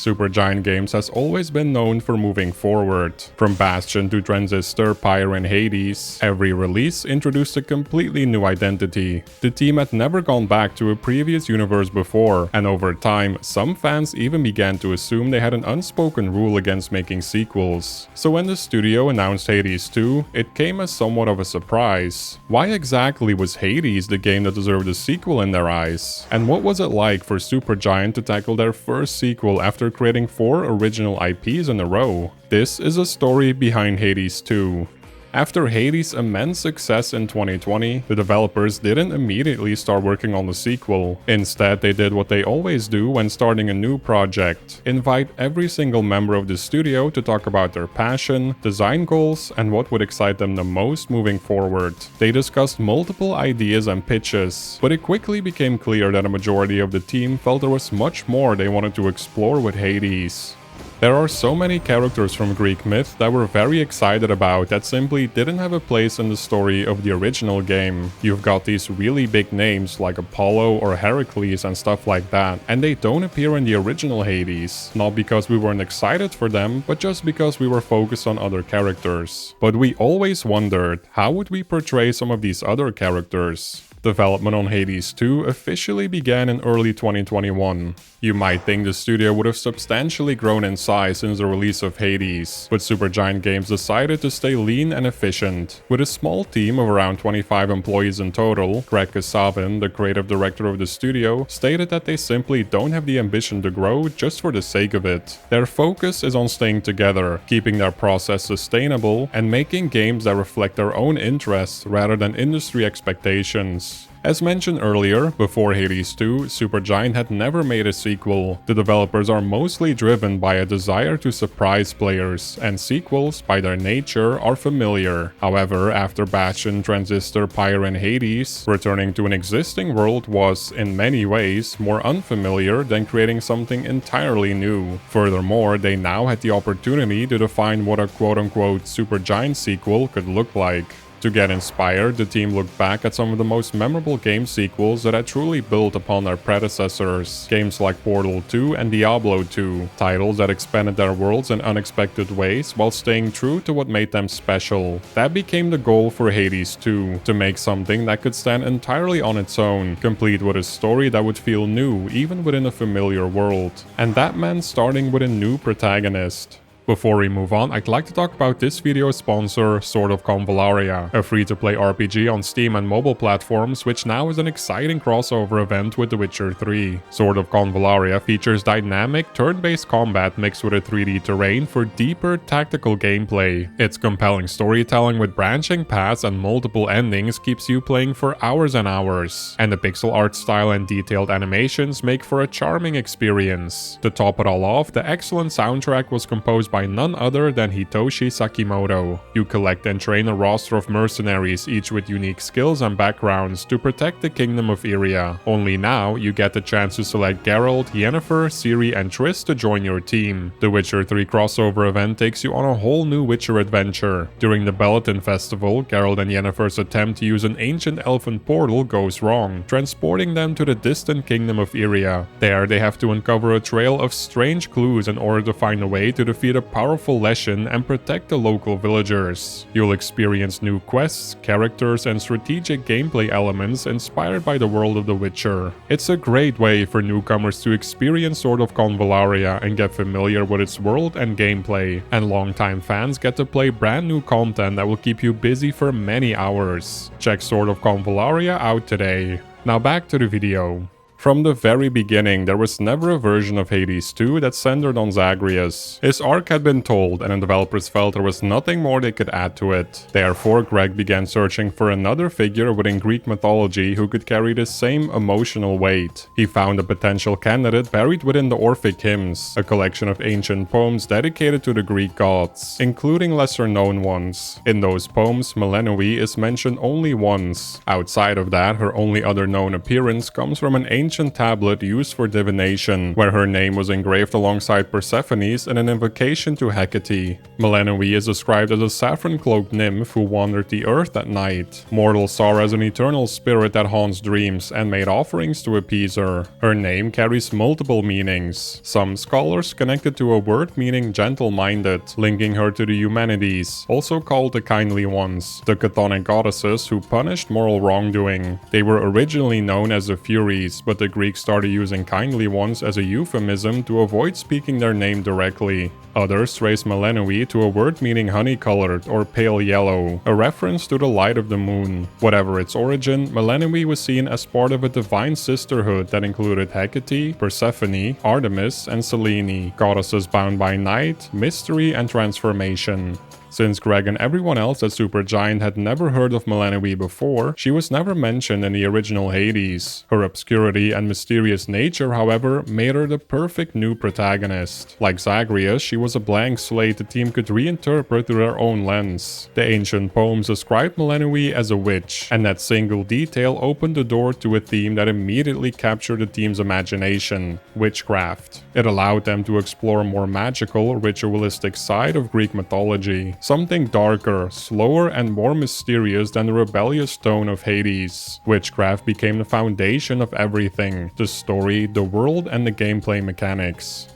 Supergiant Games has always been known for moving forward. From Bastion to Transistor, Pyre and Hades, every release introduced a completely new identity. The team had never gone back to a previous universe before, and over time, some fans even began to assume they had an unspoken rule against making sequels. So when the studio announced Hades 2, it came as somewhat of a surprise. Why exactly was Hades the game that deserved a sequel in their eyes? And what was it like for Supergiant to tackle their first sequel after creating 4 original IPs in a row? This is a story behind Hades 2. After Hades' immense success in 2020, the developers didn't immediately start working on the sequel. Instead, they did what they always do when starting a new project: invite every single member of the studio to talk about their passion, design goals, and what would excite them the most moving forward. They discussed multiple ideas and pitches, but it quickly became clear that a majority of the team felt there was much more they wanted to explore with Hades. There are so many characters from Greek myth that we're very excited about that simply didn't have a place in the story of the original game. You've got these really big names like Apollo or Heracles and stuff like that, and they don't appear in the original Hades. Not because we weren't excited for them, but just because we were focused on other characters. But we always wondered, how would we portray some of these other characters? Development on Hades 2 officially began in early 2021. You might think the studio would have substantially grown in size since the release of Hades, but Supergiant Games decided to stay lean and efficient. With a small team of around 25 employees in total, Greg Kasavin, the creative director of the studio, stated that they simply don't have the ambition to grow just for the sake of it. Their focus is on staying together, keeping their process sustainable, and making games that reflect their own interests rather than industry expectations. As mentioned earlier, before Hades 2, Supergiant had never made a sequel. The developers are mostly driven by a desire to surprise players, and sequels, by their nature, are familiar. However, after Bastion, Transistor, Pyre and Hades, returning to an existing world was, in many ways, more unfamiliar than creating something entirely new. Furthermore, they now had the opportunity to define what a quote-unquote Supergiant sequel could look like. To get inspired, the team looked back at some of the most memorable game sequels that had truly built upon their predecessors. Games like Portal 2 and Diablo 2, titles that expanded their worlds in unexpected ways while staying true to what made them special. That became the goal for Hades 2, to make something that could stand entirely on its own, complete with a story that would feel new even within a familiar world. And that meant starting with a new protagonist. Before we move on, I'd like to talk about this video's sponsor, Sword of Convallaria, a free-to-play RPG on Steam and mobile platforms, which now is an exciting crossover event with The Witcher 3. Sword of Convallaria features dynamic, turn-based combat mixed with a 3D terrain for deeper, tactical gameplay. Its compelling storytelling with branching paths and multiple endings keeps you playing for hours and hours, and the pixel art style and detailed animations make for a charming experience. To top it all off, the excellent soundtrack was composed by none other than Hitoshi Sakimoto. You collect and train a roster of mercenaries, each with unique skills and backgrounds, to protect the Kingdom of Iria. Only now, you get the chance to select Geralt, Yennefer, Ciri and Triss to join your team. The Witcher 3 crossover event takes you on a whole new Witcher adventure. During the Belletin Festival, Geralt and Yennefer's attempt to use an ancient elfin portal goes wrong, transporting them to the distant Kingdom of Iria. There, they have to uncover a trail of strange clues in order to find a way to defeat a powerful Leshen and protect the local villagers. You'll experience new quests, characters, and strategic gameplay elements inspired by the world of The Witcher. It's a great way for newcomers to experience Sword of Convallaria and get familiar with its world and gameplay, and longtime fans get to play brand new content that will keep you busy for many hours. Check Sword of Convallaria out today. Now back to the video. From the very beginning, there was never a version of Hades 2 that centered on Zagreus. His arc had been told, and the developers felt there was nothing more they could add to it. Therefore, Greg began searching for another figure within Greek mythology who could carry the same emotional weight. He found a potential candidate buried within the Orphic Hymns, a collection of ancient poems dedicated to the Greek gods, including lesser-known ones. In those poems, Melinoë is mentioned only once. Outside of that, her only other known appearance comes from an ancient ancient tablet used for divination, where her name was engraved alongside Persephone's in an invocation to Hecate. Melinoë is described as a saffron-cloaked nymph who wandered the earth at night. Mortals saw her as an eternal spirit that haunts dreams and made offerings to appease her. Her name carries multiple meanings. Some scholars connect it to a word meaning gentle-minded, linking her to the humanities, also called the kindly ones, the chthonic goddesses who punished moral wrongdoing. They were originally known as the Furies, but the Greeks started using kindly ones as a euphemism to avoid speaking their name directly. Others trace Melinoë to a word meaning honey-colored or pale yellow, a reference to the light of the moon. Whatever its origin, Melinoë was seen as part of a divine sisterhood that included Hecate, Persephone, Artemis, and Selene, goddesses bound by night, mystery, and transformation. Since Greg and everyone else at Supergiant had never heard of Melinoë before, she was never mentioned in the original Hades. Her obscurity and mysterious nature, however, made her the perfect new protagonist. Like Zagreus, she was a blank slate the team could reinterpret through their own lens. The ancient poems described Melinoë as a witch, and that single detail opened the door to a theme that immediately captured the team's imagination: witchcraft. It allowed them to explore a more magical, ritualistic side of Greek mythology. Something darker, slower, and more mysterious than the rebellious tone of Hades. Witchcraft became the foundation of everything: the story, the world, and the gameplay mechanics.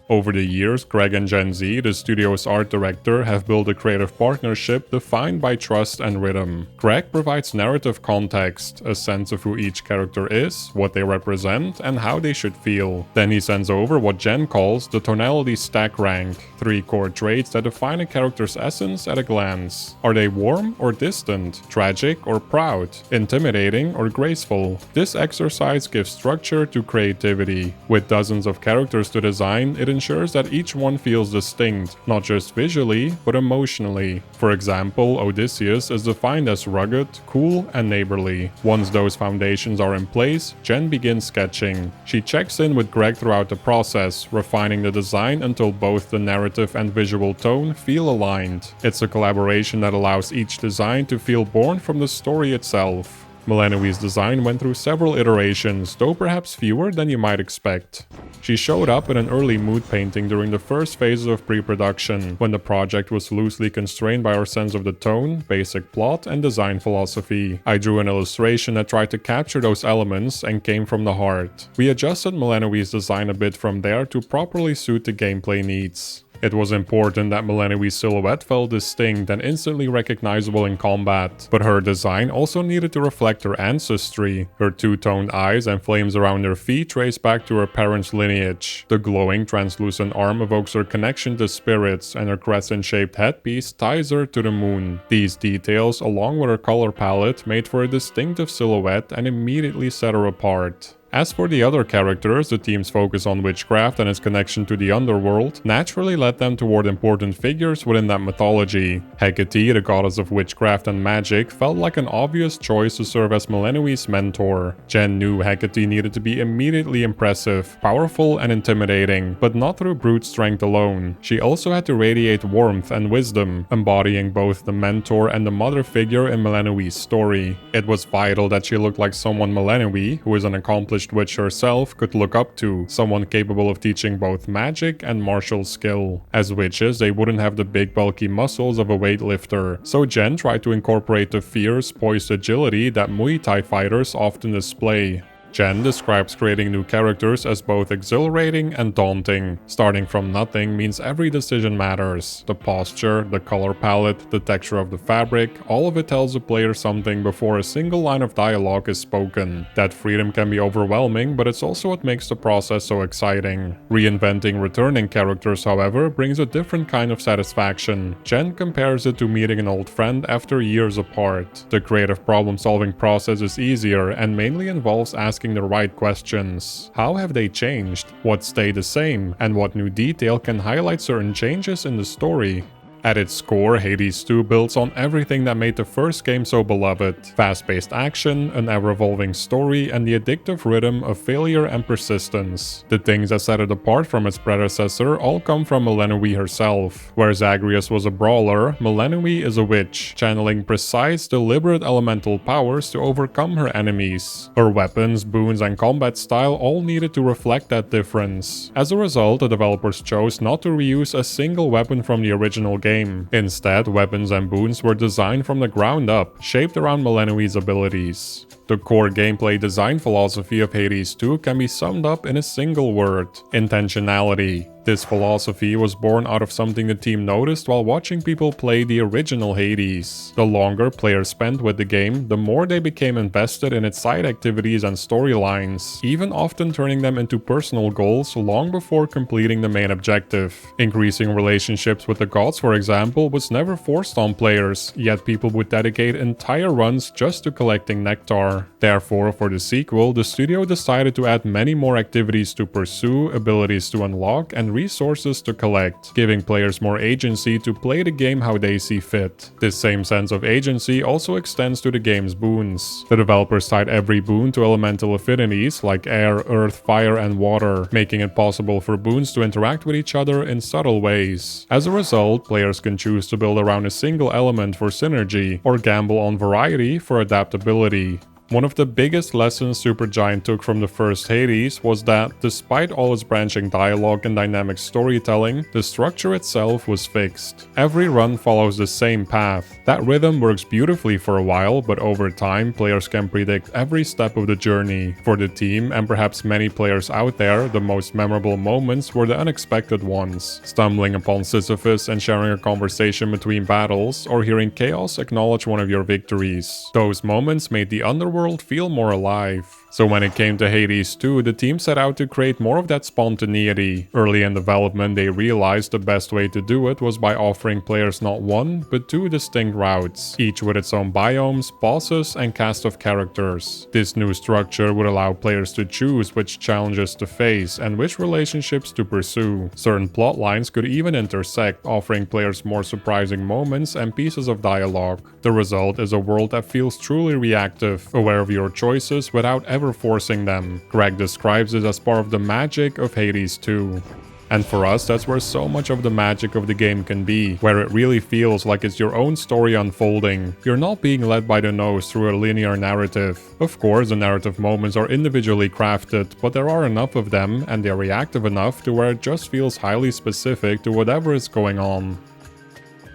Over the years, Greg and Gen Z, the studio's art director, have built a creative partnership defined by trust and rhythm. Greg provides narrative context, a sense of who each character is, what they represent, and how they should feel. Then he sends over what Jen calls the tonality stack rank, 3 core traits that define a character's essence at a glance. Are they warm or distant, tragic or proud, intimidating or graceful? This exercise gives structure to creativity. With dozens of characters to design, it ensures that each one feels distinct, not just visually, but emotionally. For example, Odysseus is defined as rugged, cool, and neighborly. Once those foundations are in place, Jen begins sketching. She checks in with Greg throughout the process, refining the design until both the narrative and visual tone feel aligned. It's a collaboration that allows each design to feel born from the story itself. Melinoë's design went through several iterations, though perhaps fewer than you might expect. She showed up in an early mood painting during the first phases of pre-production, when the project was loosely constrained by our sense of the tone, basic plot, and design philosophy. I drew an illustration that tried to capture those elements and came from the heart. We adjusted Melinoë's design a bit from there to properly suit the gameplay needs. It was important that Melinoë's silhouette felt distinct and instantly recognizable in combat, but her design also needed to reflect her ancestry. Her two-toned eyes and flames around her feet trace back to her parents' lineage. The glowing, translucent arm evokes her connection to spirits, and her crescent-shaped headpiece ties her to the moon. These details, along with her color palette, made for a distinctive silhouette and immediately set her apart. As for the other characters, the team's focus on witchcraft and its connection to the underworld naturally led them toward important figures within that mythology. Hecate, the goddess of witchcraft and magic, felt like an obvious choice to serve as Melinoë's mentor. Jen knew Hecate needed to be immediately impressive, powerful, and intimidating, but not through brute strength alone. She also had to radiate warmth and wisdom, embodying both the mentor and the mother figure in Melinoë's story. It was vital that she looked like someone Melinoë, who is an accomplished witch herself, could look up to, someone capable of teaching both magic and martial skill. As witches, they wouldn't have the big bulky muscles of a weightlifter, so Jen tried to incorporate the fierce, poised agility that Muay Thai fighters often display. Jen describes creating new characters as both exhilarating and daunting. Starting from nothing means every decision matters. The posture, the color palette, the texture of the fabric, all of it tells the player something before a single line of dialogue is spoken. That freedom can be overwhelming, but it's also what makes the process so exciting. Reinventing returning characters, however, brings a different kind of satisfaction. Jen compares it to meeting an old friend after years apart. The creative problem-solving process is easier and mainly involves asking the right questions. How have they changed? What stayed the same? And what new detail can highlight certain changes in the story? At its core, Hades 2 builds on everything that made the first game so beloved: fast-paced action, an ever-evolving story, and the addictive rhythm of failure and persistence. The things that set it apart from its predecessor all come from Melinoë herself. Where Zagreus was a brawler, Melinoë is a witch, channeling precise, deliberate elemental powers to overcome her enemies. Her weapons, boons, and combat style all needed to reflect that difference. As a result, the developers chose not to reuse a single weapon from the original game. Instead, weapons and boons were designed from the ground up, shaped around Melinoë's abilities. The core gameplay design philosophy of Hades 2 can be summed up in a single word: intentionality. This philosophy was born out of something the team noticed while watching people play the original Hades. The longer players spent with the game, the more they became invested in its side activities and storylines, even often turning them into personal goals long before completing the main objective. Increasing relationships with the gods, for example, was never forced on players, yet people would dedicate entire runs just to collecting nectar. Therefore, for the sequel, the studio decided to add many more activities to pursue, abilities to unlock, and resources to collect, giving players more agency to play the game how they see fit. This same sense of agency also extends to the game's boons. The developers tied every boon to elemental affinities like air, earth, fire, and water, making it possible for boons to interact with each other in subtle ways. As a result, players can choose to build around a single element for synergy, or gamble on variety for adaptability. One of the biggest lessons Supergiant took from the first Hades was that, despite all its branching dialogue and dynamic storytelling, the structure itself was fixed. Every run follows the same path. That rhythm works beautifully for a while, but over time, players can predict every step of the journey. For the team, and perhaps many players out there, the most memorable moments were the unexpected ones. Stumbling upon Sisyphus and sharing a conversation between battles, or hearing chaos acknowledge one of your victories. Those moments made the underworld feel more alive. So when it came to Hades 2, the team set out to create more of that spontaneity. Early in development, they realized the best way to do it was by offering players not one, but two distinct routes, each with its own biomes, bosses, and cast of characters. This new structure would allow players to choose which challenges to face and which relationships to pursue. Certain plot lines could even intersect, offering players more surprising moments and pieces of dialogue. The result is a world that feels truly reactive, aware of your choices without ever forcing them. Greg describes it as part of the magic of Hades 2. And for us, that's where so much of the magic of the game can be, where it really feels like it's your own story unfolding. You're not being led by the nose through a linear narrative. Of course, the narrative moments are individually crafted, but there are enough of them, and they're reactive enough to where it just feels highly specific to whatever is going on.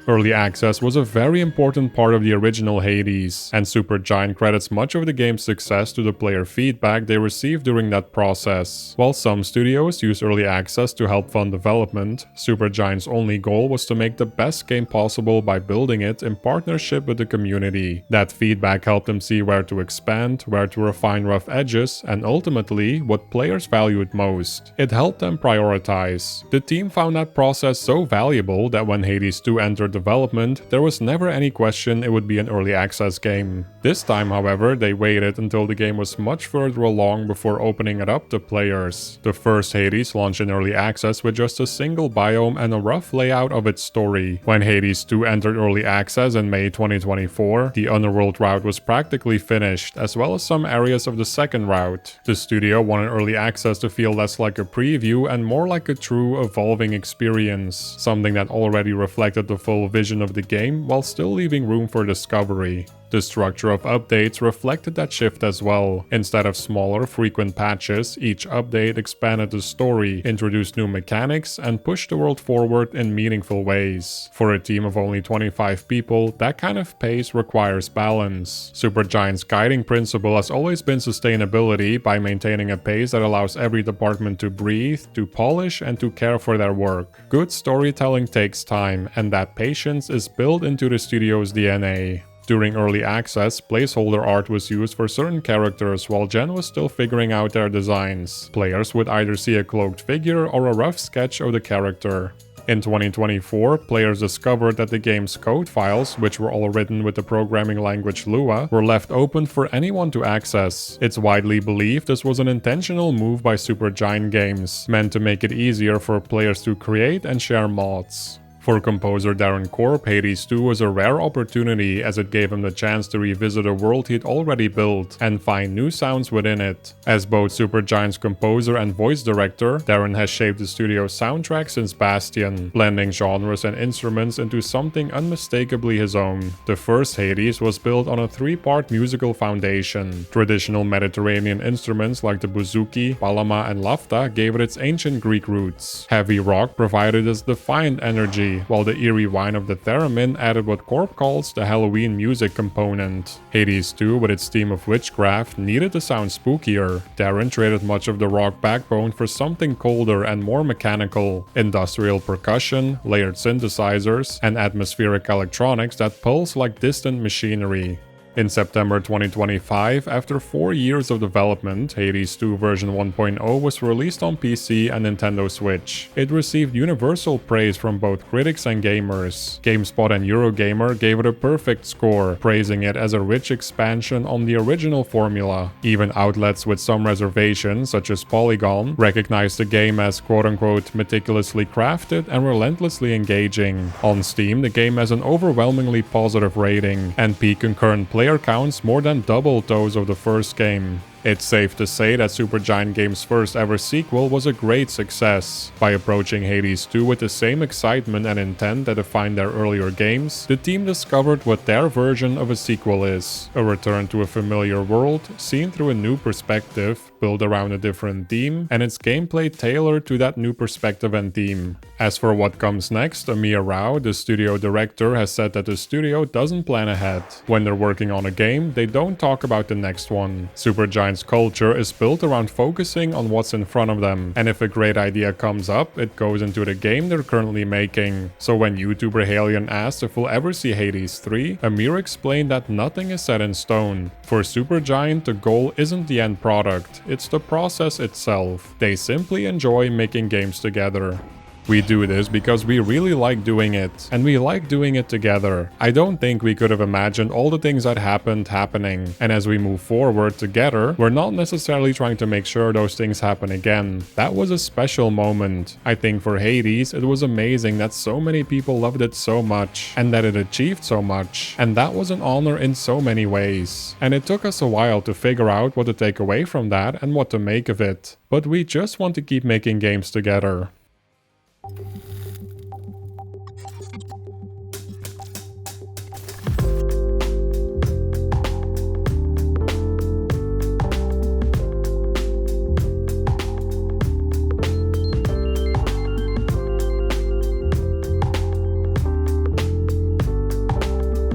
Early access was a very important part of the original Hades, and Supergiant credits much of the game's success to the player feedback they received during that process. While some studios use early access to help fund development, Supergiant's only goal was to make the best game possible by building it in partnership with the community. That feedback helped them see where to expand, where to refine rough edges, and ultimately, what players valued most. It helped them prioritize. The team found that process so valuable that when Hades 2 entered development, there was never any question it would be an early access game. This time, however, they waited until the game was much further along before opening it up to players. The first Hades launched in early access with just a single biome and a rough layout of its story. When Hades 2 entered early access in May 2024, the Underworld route was practically finished, as well as some areas of the second route. The studio wanted early access to feel less like a preview and more like a true evolving experience, something that already reflected the full vision of the game while still leaving room for discovery. The structure of updates reflected that shift as well. Instead of smaller, frequent patches, each update expanded the story, introduced new mechanics, and pushed the world forward in meaningful ways. For a team of only 25 people, that kind of pace requires balance. Supergiant's guiding principle has always been sustainability by maintaining a pace that allows every department to breathe, to polish, and to care for their work. Good storytelling takes time, and that patience is built into the studio's DNA. During early access, placeholder art was used for certain characters while Jen was still figuring out their designs. Players would either see a cloaked figure or a rough sketch of the character. In 2024, players discovered that the game's code files, which were all written with the programming language Lua, were left open for anyone to access. It's widely believed this was an intentional move by Supergiant Games, meant to make it easier for players to create and share mods. For composer Darren Korb, Hades 2 was a rare opportunity as it gave him the chance to revisit a world he'd already built and find new sounds within it. As both Supergiant's composer and voice director, Darren has shaped the studio's soundtrack since Bastion, blending genres and instruments into something unmistakably his own. The first Hades was built on a three-part musical foundation. Traditional Mediterranean instruments like the bouzouki, palama, and lafta gave it its ancient Greek roots. Heavy rock provided its defiant energy, while the eerie whine of the theremin added what Korb calls the Halloween music component. Hades 2, with its theme of witchcraft, needed to sound spookier. Darren traded much of the rock backbone for something colder and more mechanical. Industrial percussion, layered synthesizers, and atmospheric electronics that pulse like distant machinery. In September 2025, after 4 years of development, Hades 2 version 1.0 was released on PC and Nintendo Switch. It received universal praise from both critics and gamers. GameSpot and Eurogamer gave it a perfect score, praising it as a rich expansion on the original formula. Even outlets with some reservations, such as Polygon, recognized the game as quote-unquote meticulously crafted and relentlessly engaging. On Steam, the game has an overwhelmingly positive rating, and peak concurrent player counts more than double those of the first game. It's safe to say that Supergiant Games' first ever sequel was a great success. By approaching Hades 2 with the same excitement and intent that defined their earlier games, the team discovered what their version of a sequel is: a return to a familiar world, seen through a new perspective, built around a different theme, and its gameplay tailored to that new perspective and theme. As for what comes next, Amir Rao, the studio director, has said that the studio doesn't plan ahead. When they're working on a game, they don't talk about the next one. Supergiant's culture is built around focusing on what's in front of them, and if a great idea comes up, it goes into the game they're currently making. So when YouTuber Halion asked if we'll ever see Hades 3, Amir explained that nothing is set in stone. For Supergiant, the goal isn't the end product, it's the process itself. They simply enjoy making games together. We do this because we really like doing it, and we like doing it together. I don't think we could have imagined all the things that happened happening, and as we move forward together, we're not necessarily trying to make sure those things happen again. That was a special moment. I think for Hades, it was amazing that so many people loved it so much, and that it achieved so much, and that was an honor in so many ways. And it took us a while to figure out what to take away from that and what to make of it, but we just want to keep making games together.